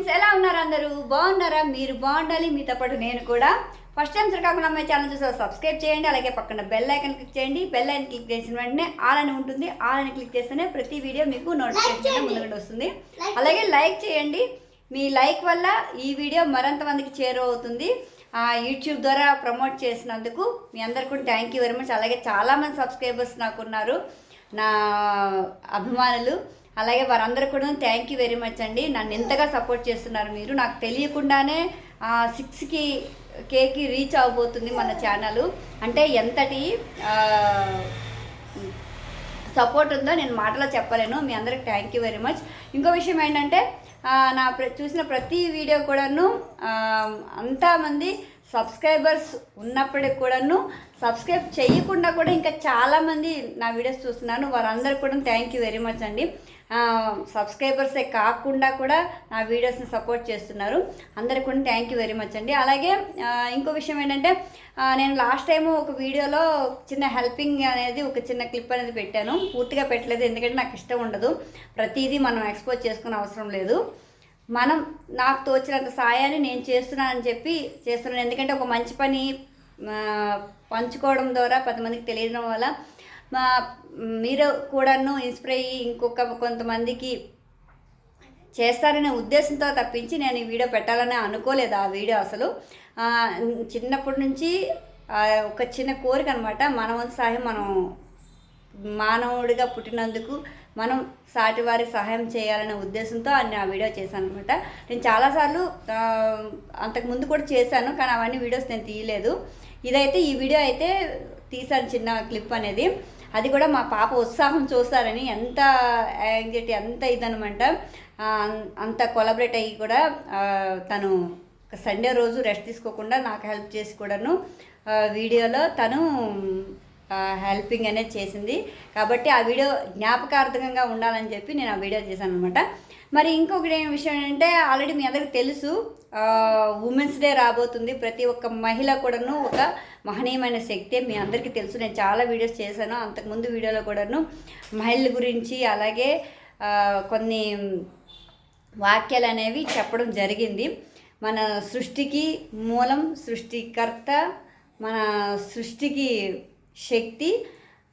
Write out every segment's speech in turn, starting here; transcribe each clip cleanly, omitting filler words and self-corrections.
Friends, ఎలా ఉన్నారు? అందరూ బాగున్నారా? మీరు బాగుండాలి, మీతో పాటు నేను కూడా. ఫస్ట్ టైం శ్రీకాకుళం అమ్మాయి ఛానల్ చూసి సబ్స్క్రైబ్ చేయండి. అలాగే పక్కన బెల్ ఐకన్ క్లిక్ చేయండి. బెల్ ఐకన్ క్లిక్ చేసిన వెంటనే ఆల్ అని ఉంటుంది. ఆల్ అని క్లిక్ చేస్తేనే ప్రతి వీడియో మీకు నోటిఫికేషన్ ముందుగా వస్తుంది. అలాగే లైక్ చేయండి. మీ లైక్ వల్ల ఈ వీడియో మరింత మందికి చేరువవుతుంది. యూట్యూబ్ ద్వారా ప్రమోట్ చేసినందుకు మీ అందరికీ థ్యాంక్ యూ వెరీ మచ్. అలాగే చాలామంది సబ్స్క్రైబర్స్ నాకున్నారు, నా అభిమానులు. అలాగే వారందరూ కూడా థ్యాంక్ యూ వెరీ మచ్ అండి. నన్ను ఎంతగా సపోర్ట్ చేస్తున్నారు మీరు. నాకు తెలియకుండానే 6Kకి రీచ్ అవబోతుంది మన ఛానల్. అంటే ఎంతటి సపోర్ట్ ఉందో నేను మాటలో చెప్పలేను. మీ అందరికి థ్యాంక్ యూ వెరీ మచ్. ఇంకో విషయం ఏంటంటే, నా చూసిన ప్రతి వీడియో కూడాను అంతమంది సబ్స్క్రైబర్స్ ఉన్నప్పటికి కూడాను సబ్స్క్రైబ్ చేయకుండా కూడా ఇంకా చాలామంది నా వీడియోస్ చూస్తున్నాను. వారందరూ కూడా థ్యాంక్ యూ వెరీ మచ్ అండి. సబ్స్క్రైబర్సే కాకుండా కూడా నా వీడియోస్ని సపోర్ట్ చేస్తున్నారు. అందరికీ కూడా థ్యాంక్ యూ వెరీ మచ్ అండి. అలాగే ఇంకో విషయం ఏంటంటే, నేను లాస్ట్ టైము ఒక వీడియోలో చిన్న హెల్పింగ్ అనేది ఒక చిన్న క్లిప్ అనేది పెట్టాను. పూర్తిగా పెట్టలేదు, ఎందుకంటే నాకు ఇష్టం ఉండదు ప్రతిదీ మనం ఎక్స్పోజ్ చేసుకునే అవసరం లేదు. నాకు తోచినంత సాయాన్ని నేను చేస్తున్నానని చెప్పి చేస్తున్నాను. ఎందుకంటే ఒక మంచి పని పంచుకోవడం ద్వారా 10 మందికి తెలియడం వల్ల మీరు కూడాను ఇన్స్పైర్ అయ్యి కొంతమందికి చేస్తారనే ఉద్దేశంతో తప్పించి నేను ఈ వీడియో పెట్టాలని అనుకోలేదు. ఆ వీడియో అసలు చిన్నప్పటి నుంచి ఒక చిన్న కోరిక అనమాట. మన వంతు సహాయం, మనం మానవుడిగా పుట్టినందుకు మనం సాటి వారికి సహాయం చేయాలనే ఉద్దేశంతో ఆ వీడియో చేశాను అనమాట. నేను చాలాసార్లు అంతకుముందు కూడా చేశాను, కానీ అవన్నీ వీడియోస్ నేను తీయలేదు. ఈ వీడియో అయితే తీశాను, చిన్న క్లిప్ అనేది. అది కూడా మా పాప ఉత్సాహం చూస్తారని, ఎంత యాంగ్జైటీ, అంత ఇదనమాట. అంత కొలాబరేట్ అయ్యి కూడా తను సండే రోజు రెస్ట్ తీసుకోకుండా నాకు హెల్ప్ చేసి కూడాను వీడియోలో తను హెల్పింగ్ అనేది చేసింది. కాబట్టి ఆ వీడియో జ్ఞాపకార్థకంగా ఉండాలని చెప్పి నేను ఆ వీడియో చేశాను అనమాట. మరి ఇంకొకటి విషయం ఏంటంటే, ఆల్రెడీ మీ అందరికి తెలుసు, ఉమెన్స్ డే రాబోతుంది. ప్రతి ఒక్క మహిళ కూడాను ఒక మహనీయమైన శక్తి, మీ అందరికీ తెలుసు. నేను చాలా వీడియోస్ చేశాను అంతకుముందు వీడియోలో కూడాను మహిళల గురించి, అలాగే కొన్ని వాక్యాలు అనేవి చెప్పడం జరిగింది. మన సృష్టికి మూలం సృష్టికర్త, మన సృష్టికి శక్తి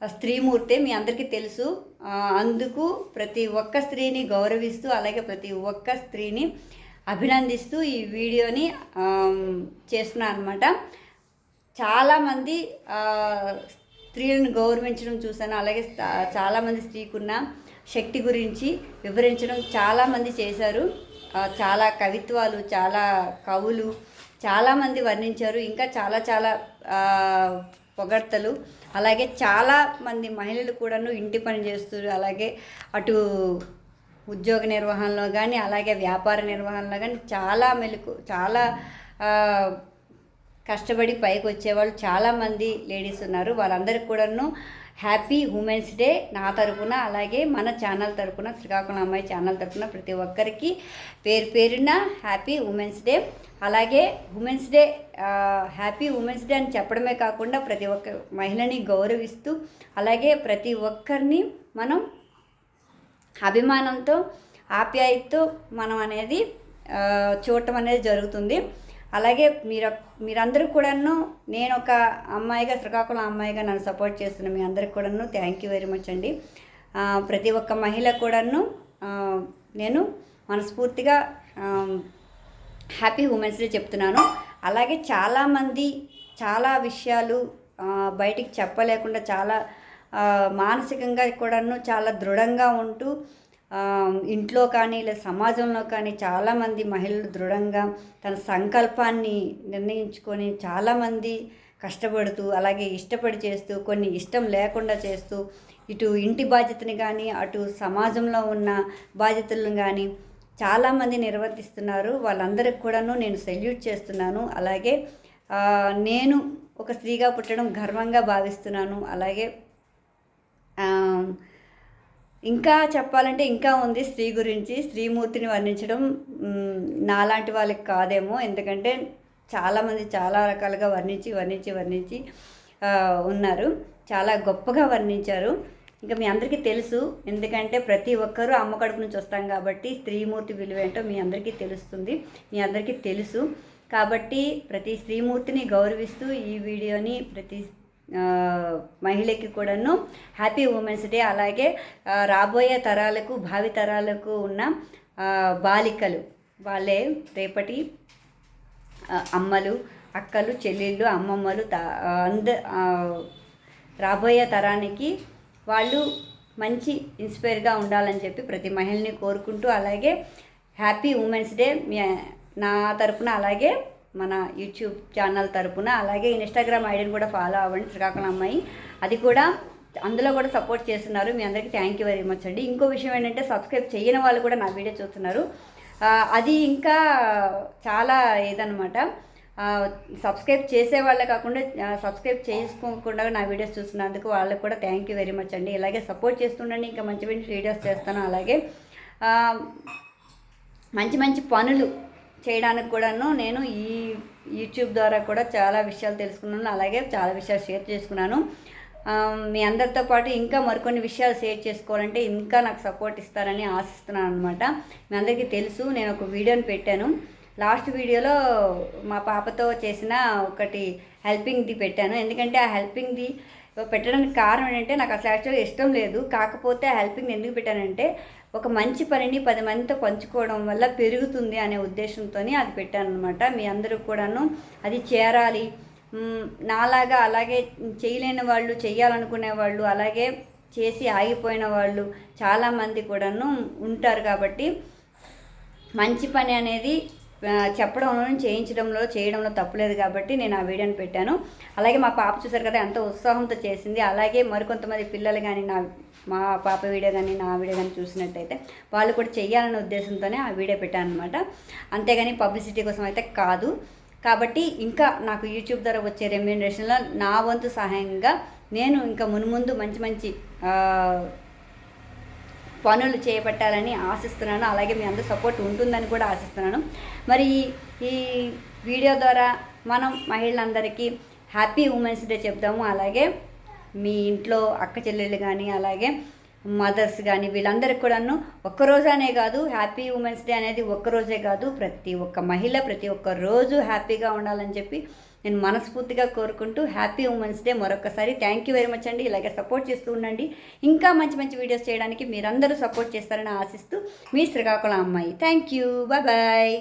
స్త్రీమూర్తే, మీ అందరికీ తెలుసు. అందుకు ప్రతి ఒక్క స్త్రీని గౌరవిస్తూ, అలాగే ప్రతి ఒక్క స్త్రీని అభినందిస్తూ ఈ వీడియోని చేస్తున్నాను అనమాట. చాలామంది స్త్రీలను గౌరవించడం చూశాను. అలాగే చాలామంది స్త్రీకున్న శక్తి గురించి వివరించడం చాలామంది చేశారు. చాలా కవిత్వాలు, చాలా కవులు చాలామంది వర్ణించారు. ఇంకా చాలా పొగడ్తలు. అలాగే చాలామంది మహిళలు కూడాను ఇంటి పని చేస్తూ, అలాగే అటు ఉద్యోగ నిర్వహణలో కానీ, అలాగే వ్యాపార నిర్వహణలో కానీ చాలా కష్టపడి పైకి వచ్చేవాళ్ళు చాలామంది లేడీస్ ఉన్నారు. వాళ్ళందరికీ కూడాను హ్యాపీ ఉమెన్స్ డే నా తరపున, అలాగే మన ఛానల్ తరపున, శ్రీకాకుళం అమ్మాయి ఛానల్ తరపున ప్రతి ఒక్కరికి పేరున హ్యాపీ ఉమెన్స్ డే. అలాగే women's day, happy women's day అని చెప్పడమే కాకుండా ప్రతి ఒక్క మహిళని గౌరవిస్తూ, అలాగే ప్రతి ఒక్కరిని మనం అభిమానంతో, ఆప్యాయతతో మనం అనేది చూడటం అనేది జరుగుతుంది. అలాగే మీరందరూ కూడాను, నేను ఒక అమ్మాయిగా, శ్రీకాకుళం అమ్మాయిగా నన్ను సపోర్ట్ చేస్తున్న మీ అందరికి కూడాను థ్యాంక్ యూ వెరీ మచ్ అండి. ప్రతి ఒక్క మహిళ కూడాను నేను మనస్ఫూర్తిగా హ్యాపీ ఉమెన్స్ డే చెప్తున్నాను. అలాగే చాలామంది చాలా విషయాలు బయటికి చెప్పలేకుండా, చాలా మానసికంగా కూడాను చాలా దృఢంగా ఉంటూ, ఇంట్లో కానీ లేదా సమాజంలో కానీ చాలామంది మహిళలు దృఢంగా తన సంకల్పాన్ని నిర్ణయించుకొని చాలామంది కష్టపడుతూ, అలాగే ఇష్టపడి చేస్తూ, కొన్ని ఇష్టం లేకుండా చేస్తూ, ఇటు ఇంటి బాధ్యతని కానీ, అటు సమాజంలో ఉన్న బాధ్యతలను కానీ చాలామంది నిర్వర్తిస్తున్నారు. వాళ్ళందరికీ కూడాను నేను సెల్యూట్ చేస్తున్నాను. అలాగే నేను ఒక స్త్రీగా పుట్టడం గర్వంగా భావిస్తున్నాను. అలాగే ఇంకా చెప్పాలంటే ఇంకా ఉంది స్త్రీ గురించి. స్త్రీమూర్తిని వర్ణించడం నాలాంటి వాళ్ళకి కాదేమో, ఎందుకంటే చాలామంది చాలా రకాలుగా వర్ణించి ఉన్నారు. చాలా గొప్పగా వర్ణించారు. ఇంకా మీ అందరికీ తెలుసు, ఎందుకంటే ప్రతి ఒక్కరూ అమ్మ కడుపు నుంచి వస్తాం కాబట్టి స్త్రీమూర్తి విలువ ఏంటో మీ అందరికీ తెలుస్తుంది, మీ అందరికీ తెలుసు. కాబట్టి ప్రతి స్త్రీమూర్తిని గౌరవిస్తూ ఈ వీడియోని ప్రతి మహిళకి కూడాను హ్యాపీ ఉమెన్స్ డే. అలాగే రాబోయే తరాలకు భావి తరాలకు ఉన్న బాలికలు, వాళ్ళే రేపటి అమ్మలు, అక్కలు, చెల్లెళ్ళు, అమ్మమ్మలు, రాబోయే తరానికి వాళ్ళు మంచి ఇన్స్పైర్గా ఉండాలని చెప్పి ప్రతి మహిళని కోరుకుంటూ, అలాగే హ్యాపీ ఉమెన్స్ డే నా తరపున, అలాగే మన యూట్యూబ్ ఛానల్ తరపున, అలాగే ఇన్స్టాగ్రామ్ ఐడిని కూడా ఫాలో అవ్వండి, శ్రీకాకుళం అమ్మాయి. అది కూడా అందులో కూడా సపోర్ట్ చేస్తున్నారు. మీ అందరికీ థ్యాంక్ యూ వెరీ మచ్ అండి. ఇంకో విషయం ఏంటంటే సబ్స్క్రైబ్ చేయని వాళ్ళు కూడా నా వీడియో చూస్తున్నారు. అది ఇంకా చాలా ఏదన్నమాట, సబ్స్క్రైబ్ చేసే వాళ్ళే కాకుండా సబ్స్క్రైబ్ చేసుకోకుండా నా వీడియోస్ చూస్తున్నందుకు వాళ్ళకి కూడా థ్యాంక్ యూ వెరీ మచ్ అండి. ఇలాగే సపోర్ట్ చేస్తుండండి, ఇంకా మంచి మంచి వీడియోస్ చేస్తాను. అలాగే మంచి మంచి పనులు చేయడానికి కూడాను నేను ఈ యూట్యూబ్ ద్వారా కూడా చాలా విషయాలు తెలుసుకున్నాను, అలాగే చాలా విషయాలు షేర్ చేసుకున్నాను. మీ అందరితో పాటు ఇంకా మరికొన్ని విషయాలు షేర్ చేసుకోవాలంటే ఇంకా నాకు సపోర్ట్ ఇస్తారని ఆశిస్తున్నాను అనమాట. మీ అందరికీ తెలుసు, నేను ఒక వీడియోని పెట్టాను. లాస్ట్ వీడియోలో మా పాపతో చేసిన ఒకటి హెల్పింగ్ది పెట్టాను. ఎందుకంటే ఆ హెల్పింగ్ది పెట్టడానికి కారణం ఏంటంటే నాకు అసలు యాక్చువల్గా ఇష్టం లేదు. కాకపోతే ఆ హెల్పింగ్ ఎందుకు పెట్టానంటే ఒక మంచి పనిని 10 మందితో పంచుకోవడం వల్ల పెరుగుతుంది అనే ఉద్దేశంతో అది పెట్టాను అనమాట. మీ అందరూ కూడాను అది చేరాలి, నాలాగా అలాగే చేయలేని వాళ్ళు, చేయాలనుకునే వాళ్ళు, అలాగే చేసి ఆగిపోయిన వాళ్ళు చాలామంది కూడాను ఉంటారు. కాబట్టి మంచి పని అనేది చెప్పడంలో, చేయించడంలో, చేయడంలో తప్పులేదు. కాబట్టి నేను ఆ వీడియోని పెట్టాను. అలాగే మా పాప చూసారు కదా ఎంతో ఉత్సాహంతో చేసింది. అలాగే మరికొంతమంది పిల్లలు కానీ మా పాప వీడియో కానీ నా వీడియో కానీ చూసినట్టయితే వాళ్ళు కూడా చెయ్యాలనే ఉద్దేశంతోనే ఆ వీడియో పెట్టాను అనమాట. అంతేగాని పబ్లిసిటీ కోసం అయితే కాదు. కాబట్టి ఇంకా నాకు యూట్యూబ్ ద్వారా వచ్చే రెమ్యూనరేషన్లో నా వంతు సహాయంగా నేను ఇంకా మున్ముందు మంచి మంచి పనులు చేపట్టాలని ఆశిస్తున్నాను. అలాగే మీ అందరూ సపోర్ట్ ఉంటుందని కూడా ఆశిస్తున్నాను. మరి ఈ వీడియో ద్వారా మనం మహిళలందరికీ హ్యాపీ ఉమెన్స్ డే చెప్దాము. అలాగే మీ ఇంట్లో అక్క చెల్లెళ్ళు కానీ, అలాగే మదర్స్ కానీ, వీళ్ళందరికీ కూడాను ఒక్కరోజనే కాదు, హ్యాపీ ఉమెన్స్ డే అనేది ఒక్కరోజే కాదు, ప్రతి ఒక్క మహిళ ప్రతి ఒక్క రోజు హ్యాపీగా ఉండాలని చెప్పి నేను మనస్ఫూర్తిగా కోరుకుంటూ హ్యాపీ ఉమెన్స్ డే మరొకసారి థ్యాంక్ యూ వెరీ మచ్ అండి. ఇలాగే సపోర్ట్ చేస్తూ ఉండండి. ఇంకా మంచి మంచి వీడియోస్ చేయడానికి మీరందరూ సపోర్ట్ చేస్తారని ఆశిస్తూ మీ శ్రీకాకుళం అమ్మాయి. Thank you, bye bye.